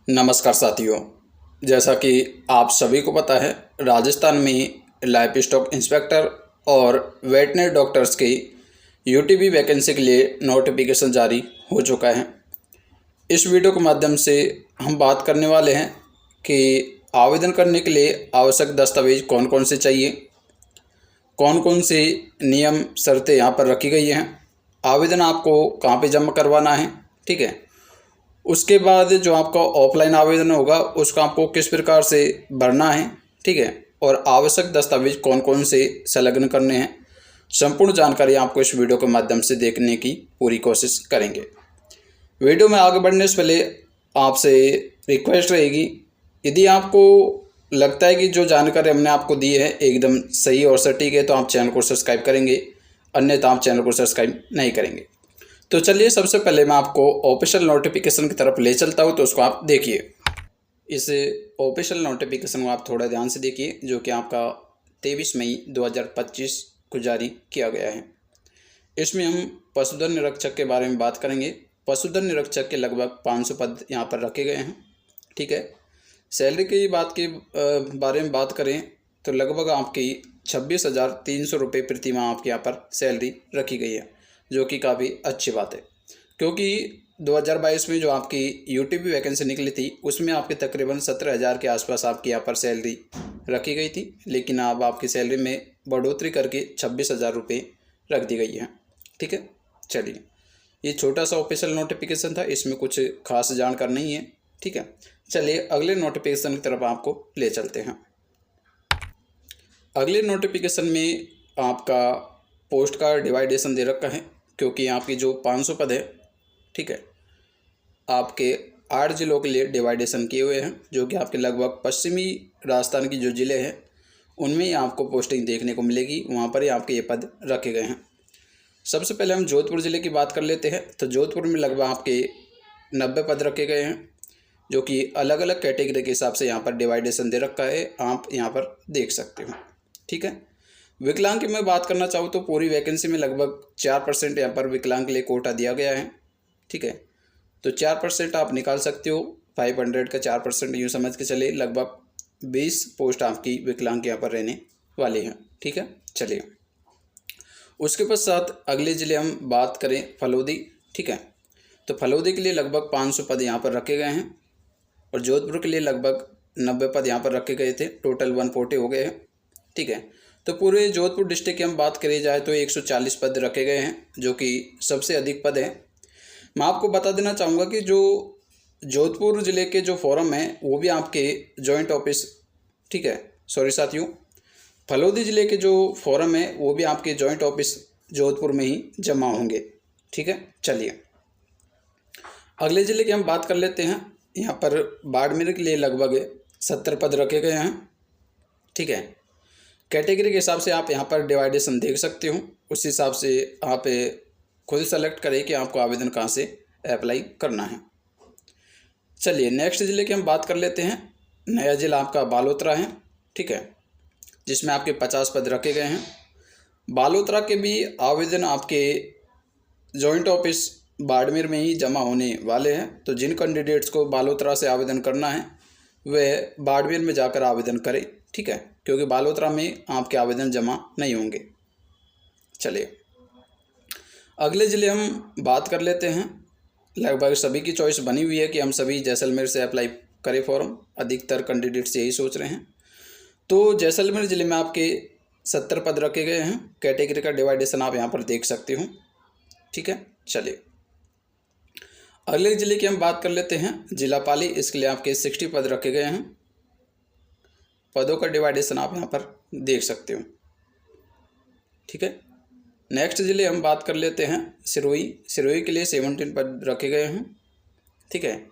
नमस्कार साथियों। जैसा कि आप सभी को पता है, राजस्थान में लाइफ स्टॉक इंस्पेक्टर और वेटनरी डॉक्टर्स की यूटीबी वैकेंसी के लिए नोटिफिकेशन जारी हो चुका है। इस वीडियो के माध्यम से हम बात करने वाले हैं कि आवेदन करने के लिए आवश्यक दस्तावेज कौन कौन से चाहिए, कौन कौन से नियम शर्तें यहाँ पर रखी गई हैं, आवेदन आपको कहाँ पे जमा करवाना है, ठीक है। उसके बाद जो आपका ऑफलाइन आवेदन होगा उसका आपको किस प्रकार से भरना है, ठीक है, और आवश्यक दस्तावेज कौन कौन से संलग्न करने हैं, संपूर्ण जानकारी आपको इस वीडियो के माध्यम से देखने की पूरी कोशिश करेंगे। वीडियो में आगे बढ़ने से पहले आपसे रिक्वेस्ट रहेगी, यदि आपको लगता है कि जो जानकारी हमने आपको दी है एकदम सही और सटीक है तो आप चैनल को सब्सक्राइब करेंगे, अन्यथा आप चैनल को सब्सक्राइब नहीं करेंगे। तो चलिए सबसे पहले मैं आपको ऑफिशियल नोटिफिकेशन की तरफ ले चलता हूँ, तो उसको आप देखिए। इस ऑफिशियल नोटिफिकेशन को आप थोड़ा ध्यान से देखिए, जो कि आपका 23 मई 2025 को जारी किया गया है। इसमें हम पशुधन निरीक्षक के बारे में बात करेंगे। पशुधन निरीक्षक के लगभग 500 पद यहाँ पर रखे गए हैं, ठीक है। सैलरी की बात के बारे में बात करें तो लगभग आपकी 26,300 रुपये प्रति माह आपके यहाँ पर सैलरी रखी गई है, जो कि काफ़ी अच्छी बात है, क्योंकि 2022 में जो आपकी यूटीबी वैकेंसी निकली थी उसमें आपके तकरीबन 17,000 के आसपास आपकी यहाँ पर सैलरी रखी गई थी, लेकिन अब आपकी सैलरी में बढ़ोतरी करके 26,000 रुपये रख दी गई है, ठीक है। चलिए, ये छोटा सा ऑफिशियल नोटिफिकेशन था, इसमें कुछ खास जानकारी नहीं है, ठीक है। चलिए अगले नोटिफिकेशन की तरफ आपको ले चलते हैं। अगले नोटिफिकेशन में आपका पोस्ट का डिवाइडेशन दे रखा है, क्योंकि आपकी जो 500 पद है, ठीक है, आपके 8 जिलों के लिए डिवाइडेशन किए हुए हैं, जो कि आपके लगभग पश्चिमी राजस्थान की जो ज़िले हैं उनमें ही आपको पोस्टिंग देखने को मिलेगी, वहाँ पर ही आपके ये पद रखे गए हैं। सबसे पहले हम जोधपुर ज़िले की बात कर लेते हैं। तो जोधपुर में लगभग आपके 90 पद रखे गए हैं, जो कि अलग अलग कैटेगरी के हिसाब से यहाँ पर डिवाइडेशन दे रखा है, आप यहाँ पर देख सकते हो, ठीक है। विकलांग की मैं बात करना चाहूँ तो पूरी वैकेंसी में लगभग 4% यहाँ पर विकलांग के लिए कोटा दिया गया है, ठीक है। तो 4% आप निकाल सकते हो, 500 का 4% यूँ समझ के चले, लगभग 20 पोस्ट आपकी विकलांग यहाँ पर रहने वाली हैं, ठीक है। चलिए उसके पश्चात अगले ज़िले हम बात करें फलोदी, ठीक है। तो फलोदी के लिए लगभग 500 पद यहाँ पर रखे गए हैं, और जोधपुर के लिए लगभग 90 पद यहाँ पर रखे गए थे, टोटल 140 हो गए हैं, ठीक है। तो पूरे जोधपुर डिस्ट्रिक्ट की हम बात करी जाए तो 140 पद रखे गए हैं, जो कि सबसे अधिक पद हैं। मैं आपको बता देना चाहूँगा कि जो जोधपुर ज़िले के जो फॉरम है वो भी आपके जॉइंट ऑफिस, ठीक है, सॉरी साथियों, फलोदी ज़िले के जो फॉरम है वो भी आपके जॉइंट ऑफिस जोधपुर में ही जमा होंगे, ठीक है। चलिए अगले ज़िले की हम बात कर लेते हैं। यहाँ पर बाड़मेर के लिए लगभग 70 पद रखे गए हैं, ठीक है। कैटेगरी के हिसाब से आप यहाँ पर डिवाइडेशन देख सकते हो, उस हिसाब से आप खुद सेलेक्ट करें कि आपको आवेदन कहाँ से अप्लाई करना है। चलिए नेक्स्ट ज़िले की हम बात कर लेते हैं। नया ज़िला आपका बालोतरा है, ठीक है, जिसमें आपके 50 पद रखे गए हैं। बालोतरा के भी आवेदन आपके जॉइंट ऑफिस बाड़मेर में ही जमा होने वाले हैं, तो जिन कैंडिडेट्स को बालोतरा से आवेदन करना है वे बाड़मेर में जाकर आवेदन करें, ठीक है, क्योंकि बालोतरा में आपके आवेदन जमा नहीं होंगे। चलिए अगले ज़िले हम बात कर लेते हैं। लगभग सभी की चॉइस बनी हुई है कि हम सभी जैसलमेर से अप्लाई करें फॉर्म, अधिकतर कैंडिडेट्स यही सोच रहे हैं। तो जैसलमेर ज़िले में आपके 70 पद रखे गए हैं, कैटेगरी का डिवाइडेशन आप यहाँ पर देख सकते हो, ठीक है। चलिए अगले ज़िले की हम बात कर लेते हैं। जिला पाली, इसके लिए आपके 60 पद रखे गए हैं, पदों का डिवाइडेशन आप यहाँ पर देख सकते हो, ठीक है। नेक्स्ट ज़िले हम बात कर लेते हैं सिरोही। सिरोही के लिए 17 पद रखे गए हैं, ठीक है।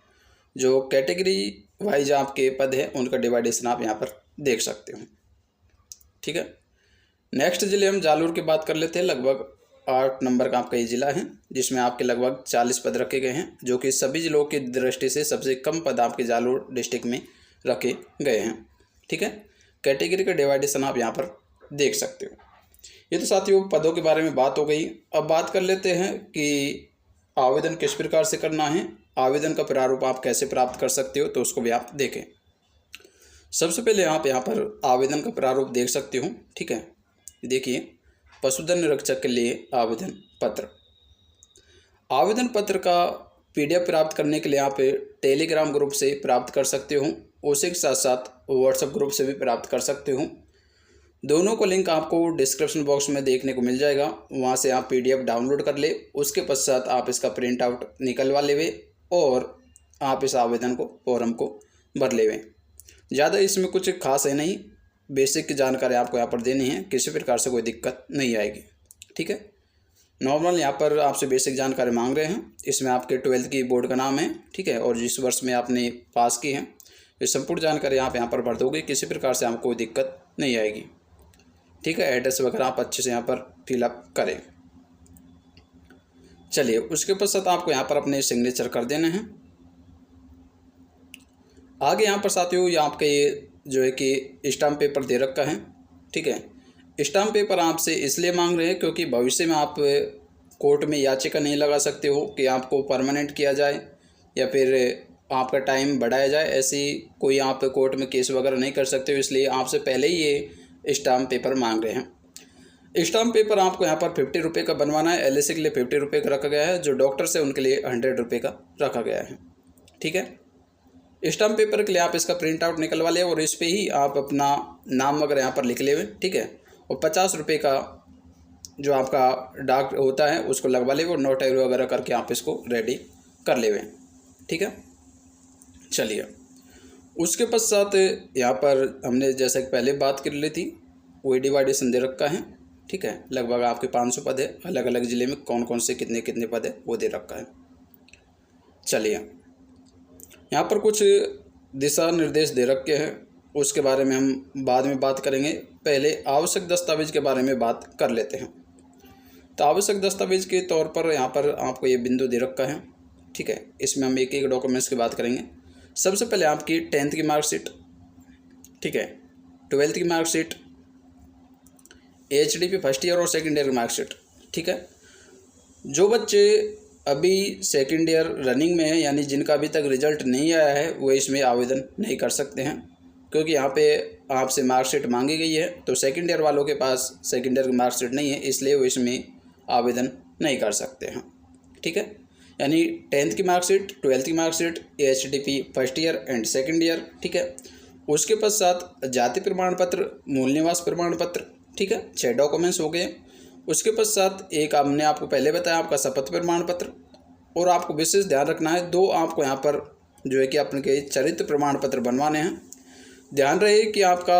जो कैटेगरी वाइज आपके पद है उनका डिवाइडेशन आप यहाँ पर देख सकते हो, ठीक है। नेक्स्ट ज़िले हम जालोर की बात कर लेते हैं। लगभग 8 नंबर का आपका ये ज़िला है, जिसमें आपके लगभग 40 पद रखे गए हैं, जो कि सभी ज़िलों की दृष्टि से सबसे कम पद आपके जालोर डिस्ट्रिक्ट में रखे गए हैं, ठीक है। कैटेगरी का डिवाइडेशन आप यहाँ पर देख सकते हो। ये तो साथियों पदों के बारे में बात हो गई। अब बात कर लेते हैं कि आवेदन किस प्रकार से करना है आवेदन का प्रारूप आप कैसे प्राप्त कर सकते हो, तो उसको भी आप देखें। सबसे पहले आप यहाँ पर आवेदन का प्रारूप देख सकते हो। ठीक है, देखिए, पशुधन निरीक्षक के लिए आवेदन पत्र। आवेदन पत्र का PDF प्राप्त करने के लिए आप टेलीग्राम ग्रुप से प्राप्त कर सकते हो, उसी के साथ साथ व्हाट्सएप ग्रुप से भी प्राप्त कर सकते हो। दोनों को लिंक आपको डिस्क्रिप्शन बॉक्स में देखने को मिल जाएगा, वहाँ से आप PDF डाउनलोड कर ले। उसके पश्चात आप इसका प्रिंट आउट निकलवा लेवे और आप इस आवेदन को फॉर्म को भर लेवे। ज़्यादा इसमें कुछ खास है नहीं, बेसिक की जानकारी आपको यहाँ पर देनी है, किसी प्रकार से कोई दिक्कत नहीं आएगी। ठीक है, नॉर्मल यहाँ पर आपसे बेसिक जानकारी मांग रहे हैं। इसमें आपके 12th की बोर्ड का नाम है, ठीक है, और जिस वर्ष में आपने पास की है, ये संपूर्ण जानकारी आप यहाँ पर भर दोगे, किसी प्रकार से आपको कोई दिक्कत नहीं आएगी। ठीक है, एड्रेस वगैरह आप अच्छे से यहाँ पर फिलअप करें। चलिए, उसके पश्चात आपको यहाँ पर अपने सिग्नेचर कर देने हैं। आगे यहाँ पर साथियों, ये आपके ये जो है कि स्टाम्प पेपर दे रखा है। ठीक है, स्टाम्प पेपर आपसे इसलिए मांग रहे हैं क्योंकि भविष्य में आप कोर्ट में याचिका नहीं लगा सकते हो कि आपको परमानेंट किया जाए या फिर आपका टाइम बढ़ाया जाए। ऐसी कोई आप कोर्ट में केस वगैरह नहीं कर सकते हो, इसलिए आपसे पहले ही ये स्टाम्प पेपर मांग रहे हैं। स्टाम्प पेपर आपको यहाँ पर 50 रुपये का बनवाना है। LIC के लिए 50 रुपये का रखा गया है, जो डॉक्टर्स है उनके लिए 100 रुपये का रखा गया है। ठीक है, स्टाम्प पेपर के लिए आप इसका प्रिंट आउट निकलवा ले और इस पर ही आप अपना नाम वगैरह यहाँ पर लिख लेवे। ठीक है, और 50 रुपये का जो आपका डाक होता है उसको लगवा लेवे और नोटरी वगैरह करके आप इसको रेडी कर लेवे। ठीक है, चलिए, उसके पश्चात यहाँ पर हमने जैसा कि पहले बात कर ली थी, वही डिवाइडेशन दे रखा है। ठीक है, लगभग आपके 500 पद है, अलग अलग ज़िले में कौन कौन से कितने कितने पद है वो दे रखा है। चलिए, यहाँ पर कुछ दिशा निर्देश दे रखे हैं, उसके बारे में हम बाद में बात करेंगे। पहले आवश्यक दस्तावेज के बारे में बात कर लेते हैं। तो आवश्यक दस्तावेज के तौर पर यहाँ पर आपको ये बिंदु दे रखा है। ठीक है, इसमें हम एक एक डॉक्यूमेंट्स की बात करेंगे। सबसे पहले आपकी 10th की मार्कशीट, ठीक है, 12th की मार्कशीट, HDP फर्स्ट ईयर और सेकेंड ईयर की मार्कशीट। ठीक है, जो बच्चे अभी सेकेंड ईयर रनिंग में है, यानी जिनका अभी तक रिजल्ट नहीं आया है, वो इसमें आवेदन नहीं कर सकते हैं, क्योंकि यहाँ पे आपसे मार्कशीट मांगी गई है। तो सेकेंड ईयर वालों के पास सेकेंड ईयर की मार्कशीट नहीं है, इसलिए वो इसमें आवेदन नहीं कर सकते हैं। ठीक है, यानी 10th की मार्कशीट, 12th की marksheet, HDP first year and second year. ठीक है, उसके पश्चात जाति प्रमाण पत्र, मूल निवास प्रमाण पत्र। ठीक है, 6 डॉक्यूमेंट्स हो गए। उसके पश्चात एक हमने आपको पहले बताया, आपका शपथ प्रमाण पत्र। और आपको विशेष ध्यान रखना है, 2 आपको यहाँ पर जो है कि अपने के चरित्र प्रमाण पत्र बनवाने हैं। ध्यान रहे कि आपका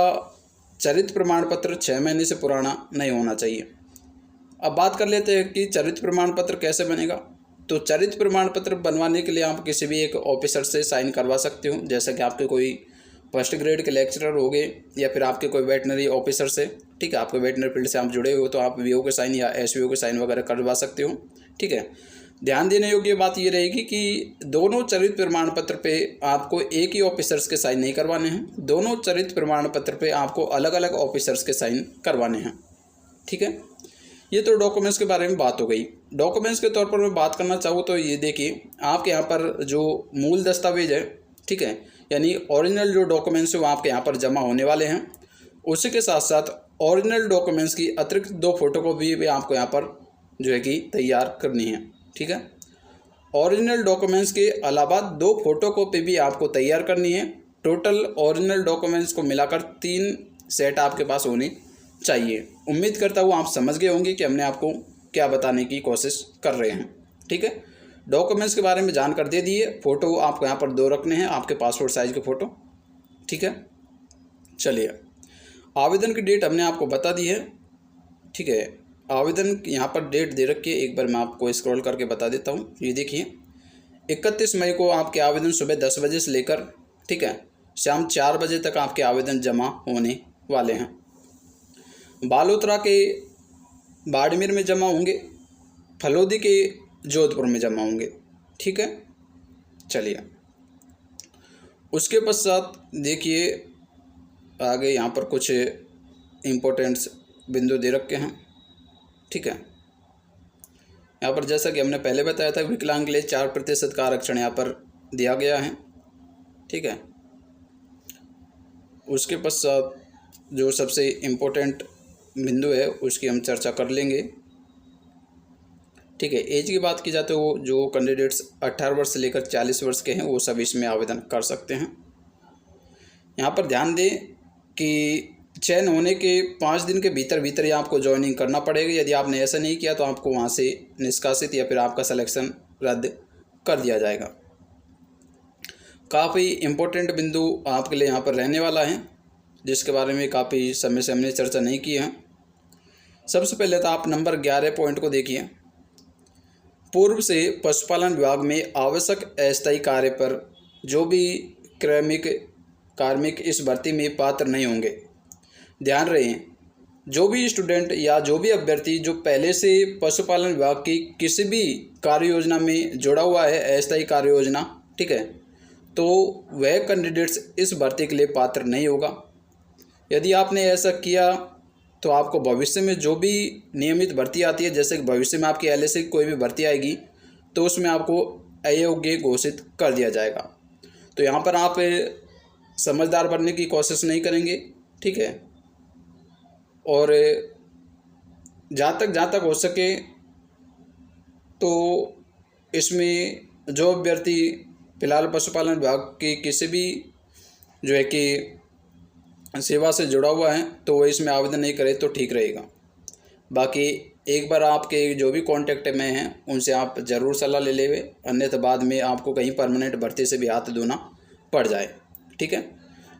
चरित्र प्रमाण पत्र 6 महीने से पुराना नहीं होना चाहिए। अब बात कर लेते हैं कि चरित्र प्रमाण पत्र कैसे बनेगा। तो चरित्र प्रमाण पत्र बनवाने के लिए आप किसी भी एक ऑफिसर से साइन करवा सकते हो, जैसा कि आपके कोई फर्स्ट ग्रेड के लेक्चरर हो गए या फिर आपके कोई वेटनरी ऑफिसर से। ठीक है, आपके वेटनरी फील्ड से आप जुड़े हो तो आप VO के साइन या SVO के साइन वगैरह करवा सकते हो। ठीक है, ध्यान देने योग्य बात ये रहेगी कि दोनों चरित्र प्रमाण पत्र पे आपको एक ही ऑफिसर्स के साइन नहीं करवाने हैं, दोनों चरित्र प्रमाण पत्र पे आपको अलग अलग ऑफिसर्स के साइन करवाने हैं। ठीक है, ये तो डॉक्यूमेंट्स के बारे में बात हो गई। डॉक्यूमेंट्स के तौर पर मैं बात करना चाहूँ तो ये देखिए, आपके यहाँ पर जो मूल दस्तावेज है, ठीक है, यानी ओरिजिनल जो डॉक्यूमेंट्स है वो आपके यहाँ पर जमा होने वाले हैं। उसी के साथ साथ ओरिजिनल डॉक्यूमेंट्स की अतिरिक्त 2 फोटोकॉपी भी आपको यहाँ पर जो है कि तैयार करनी है। ठीक है, ओरिजिनल डॉक्यूमेंट्स के अलावा 2 फोटोकॉपी भी आपको तैयार करनी है। टोटल ओरिजिनल डॉक्यूमेंट्स को मिलाकर 3 सेट आपके पास होनी चाहिए। उम्मीद करता हूँ आप समझ गए होंगे कि हमने आपको क्या बताने की कोशिश कर रहे हैं। ठीक है, डॉक्यूमेंट्स के बारे में जानकर दे दिए। फ़ोटो आपको यहाँ पर 2 रखने हैं, आपके पासपोर्ट साइज़ के फ़ोटो। ठीक है, चलिए, आवेदन की डेट हमने आपको बता दी है। ठीक है, आवेदन यहाँ पर डेट दे रखी है, एक बार मैं आपको स्क्रॉल करके बता देता हूँ। ये देखिए, 31 मई को आपके आवेदन सुबह 10 बजे से लेकर, ठीक है, शाम 4 बजे तक आपके आवेदन जमा होने वाले हैं। बालोतरा के बाड़मेर में जमा होंगे, फलोदी के जोधपुर में जमा होंगे। ठीक है, चलिए, उसके पश्चात देखिए आगे यहाँ पर कुछ इम्पोर्टेंट्स बिंदु दे रखे हैं। ठीक है, यहाँ पर जैसा कि हमने पहले बताया था, विकलांग के लिए 4% का आरक्षण यहाँ पर दिया गया है। ठीक है, उसके पश्चात जो सबसे इम्पोर्टेंट बिंदु है उसकी हम चर्चा कर लेंगे। ठीक है, एज की बात की जाए तो जो कैंडिडेट्स 18 वर्ष से लेकर 40 वर्ष के हैं वो सब इसमें आवेदन कर सकते हैं। यहाँ पर ध्यान दें कि चयन होने के 5 दिन के भीतर ही आपको ज्वाइनिंग करना पड़ेगा। यदि आपने ऐसा नहीं किया तो आपको वहाँ से निष्कासित या फिर आपका सिलेक्शन रद्द कर दिया जाएगा। काफ़ी इम्पोर्टेंट बिंदु आपके लिए यहाँ पर रहने वाला है, जिसके बारे में काफ़ी समय से हमने चर्चा नहीं की है। सबसे पहले तो आप नंबर 11 पॉइंट को देखिए। पूर्व से पशुपालन विभाग में आवश्यक अस्थायी कार्य पर जो भी कार्मिक इस भर्ती में पात्र नहीं होंगे। ध्यान रहे, जो भी स्टूडेंट या जो भी अभ्यर्थी जो पहले से पशुपालन विभाग की किसी भी कार्य योजना में जुड़ा हुआ है, अस्थायी कार्य योजना, ठीक है, तो वह कैंडिडेट्स इस भर्ती के लिए पात्र नहीं होगा। यदि आपने ऐसा किया तो आपको भविष्य में जो भी नियमित भर्ती आती है, जैसे कि भविष्य में आपकी LIC की कोई भी भर्ती आएगी तो उसमें आपको अयोग्य घोषित कर दिया जाएगा। तो यहाँ पर आप समझदार बनने की कोशिश नहीं करेंगे। ठीक है, और जहाँ तक हो सके तो इसमें जो अभ्यर्थी फिलहाल पशुपालन विभाग की किसी भी जो है कि सेवा से जुड़ा हुआ है तो वो इसमें आवेदन नहीं करे तो ठीक रहेगा। बाकी एक बार आपके जो भी कांटेक्ट में हैं उनसे आप ज़रूर सलाह ले लेवे, अन्यथा बाद में आपको कहीं परमानेंट भर्ती से भी हाथ धोना पड़ जाए। ठीक है,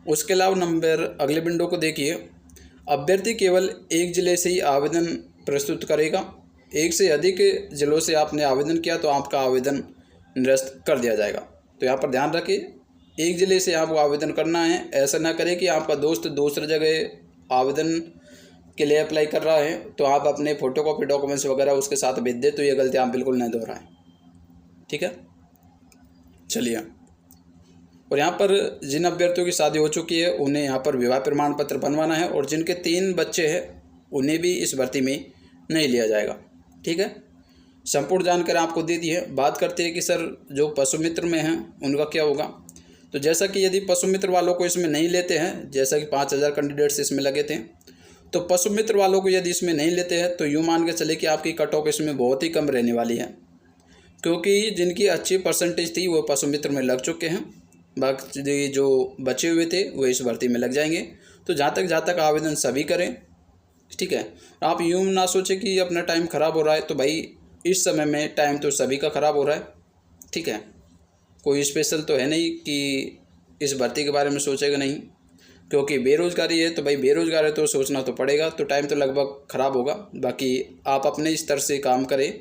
उसके अलावा नंबर अगले विंडो को देखिए। अभ्यर्थी केवल एक ज़िले से ही आवेदन प्रस्तुत करेगा। एक से अधिक ज़िलों से आपने आवेदन किया तो आपका आवेदन निरस्त कर दिया जाएगा। तो यहाँ पर ध्यान रखिए, एक ज़िले से आपको आवेदन करना है। ऐसा ना करें कि आपका दोस्त दूसरी जगह आवेदन के लिए अप्लाई कर रहा है तो आप अपने फ़ोटोकॉपी डॉक्यूमेंट्स वगैरह उसके साथ भेज दें, तो ये गलती आप बिल्कुल नहीं दोहराएं। ठीक है, चलिए। और यहाँ पर जिन अभ्यर्थियों की शादी हो चुकी है उन्हें यहाँ पर विवाह प्रमाण पत्र बनवाना है, और जिनके 3 बच्चे हैं उन्हें भी इस भर्ती में नहीं लिया जाएगा। ठीक है, संपूर्ण जानकारी आपको दे दी है। बात करते हैं कि सर जो पशु मित्र में हैं उनका क्या होगा। तो जैसा कि यदि पशु मित्र वालों को इसमें नहीं लेते हैं, जैसा कि 5000 कैंडिडेट्स इसमें लगे थे, तो पशु मित्र वालों को यदि इसमें नहीं लेते हैं तो यूँ मान के चले कि आपकी कट ऑफ इसमें बहुत ही कम रहने वाली है, क्योंकि जिनकी अच्छी परसेंटेज थी वो पशु मित्र में लग चुके हैं। बाकी जो बचे हुए थे वो इस भर्ती में लग जाएंगे। तो जहाँ तक आवेदन सभी करें। ठीक है, आप यूँ ना सोचें कि अपना टाइम ख़राब हो रहा है, तो भाई इस समय में टाइम तो सभी का ख़राब हो रहा है। ठीक है, कोई स्पेशल तो है नहीं कि इस भर्ती के बारे में सोचेगा नहीं, क्योंकि बेरोज़गारी है तो भाई बेरोज़गार है तो सोचना तो पड़ेगा, तो टाइम तो लगभग ख़राब होगा। बाकी आप अपने स्तर से काम करें।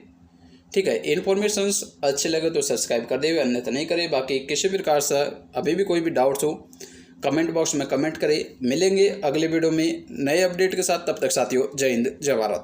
ठीक है, इन्फॉर्मेशंस अच्छे लगे तो सब्सक्राइब कर देवे, अन्यथा नहीं करें। बाकी किसी प्रकार से अभी भी कोई भी डाउट्स हो कमेंट बॉक्स में कमेंट करें। मिलेंगे अगले वीडियो में नए अपडेट के साथ, तब तक साथियों जय हिंद जय भारत।